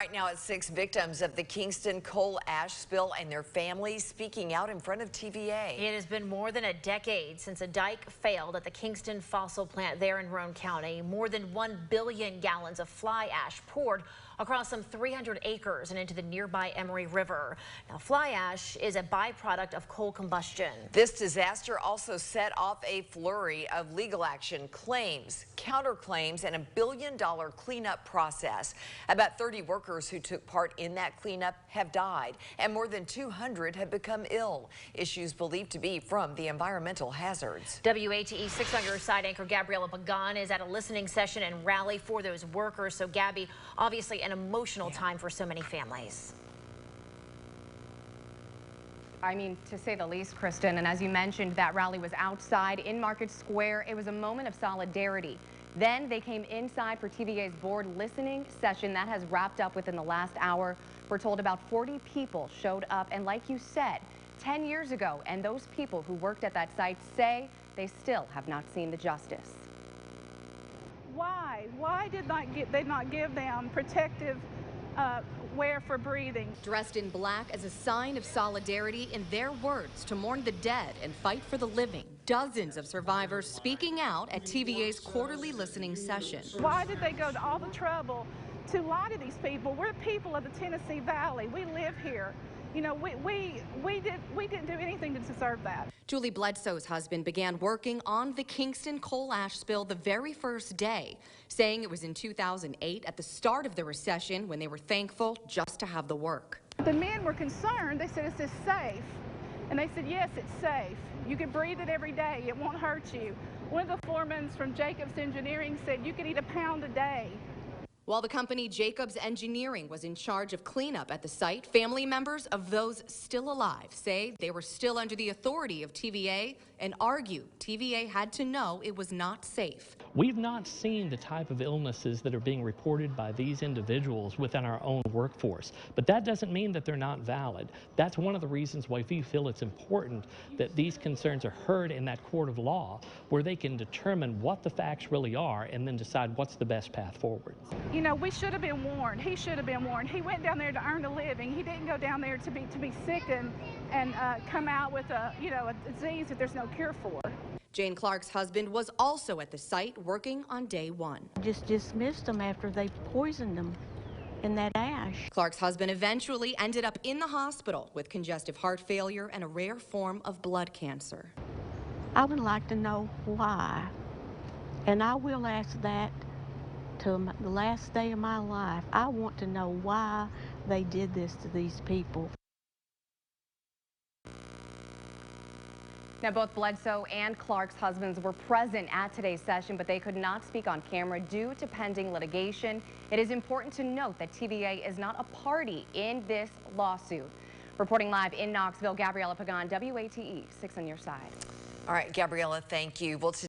Right now at 6 victims of the Kingston coal ash spill and their families speaking out in front of TVA. It has been more than a decade since a dike failed at the Kingston fossil plant there in Roane County. More than 1 billion gallons of fly ash poured across some 300 acres and into the nearby Emery River. Now, fly ash is a byproduct of coal combustion. This disaster also set off a flurry of legal action, claims, counterclaims, and a billion-dollar cleanup process. About 30 workers who took part in that cleanup have died, and more than 200 have become ill. Issues believed to be from the environmental hazards. WATE 6 on your side anchor Gabriella Pagan is at a listening session and rally for those workers. So, Gabby, obviously an emotional time for so many families. I mean, to say the least, Kristen, and as you mentioned, that rally was outside in Market Square. It was a moment of solidarity. Then they came inside for TVA's board listening session that has wrapped up within the last hour. We're told about 40 people showed up, and like you said, 10 years ago, and those people who worked at that site say they still have not seen the justice. Why did they not give them protective wear for breathing? Dressed in black as a sign of solidarity, in their words, to mourn the dead and fight for the living. Dozens of survivors speaking out at TVA's quarterly listening session. Why did they go to all the trouble to lie to these people? We're people of the Tennessee Valley. We live here. You know, we didn't do anything to deserve that. Julie Bledsoe's husband began working on the Kingston coal ash spill the very first day, saying it was in 2008 at the start of the recession when they were thankful just to have the work. The men were concerned. They said, "Is this safe?" And they said, "Yes, it's safe. You can breathe it every day. It won't hurt you." One of the foremen from Jacobs Engineering said you could eat a pound a day. While the company Jacobs Engineering was in charge of cleanup at the site, family members of those still alive say they were still under the authority of TVA and argue TVA had to know it was not safe. We've not seen the type of illnesses that are being reported by these individuals within our own workforce, but that doesn't mean that they're not valid. That's one of the reasons why we feel it's important that these concerns are heard in that court of law, where they can determine what the facts really are and then decide what's the best path forward. You know, we should have been warned. He should have been warned. He went down there to earn a living. He didn't go down there to be sick and come out with a disease that there's no cure for. Jane Clark's husband was also at the site working on day one. Just dismissed them after they poisoned them in that ash. Clark's husband eventually ended up in the hospital with congestive heart failure and a rare form of blood cancer. I would like to know why, and I will ask that to the last day of my life. I want to know why they did this to these people. Now, both Bledsoe and Clark's husbands were present at today's session, but they could not speak on camera due to pending litigation. It is important to note that TVA is not a party in this lawsuit. Reporting live in Knoxville, Gabriella Pagan, WATE 6 on your side. All right, Gabriella, thank you. Well,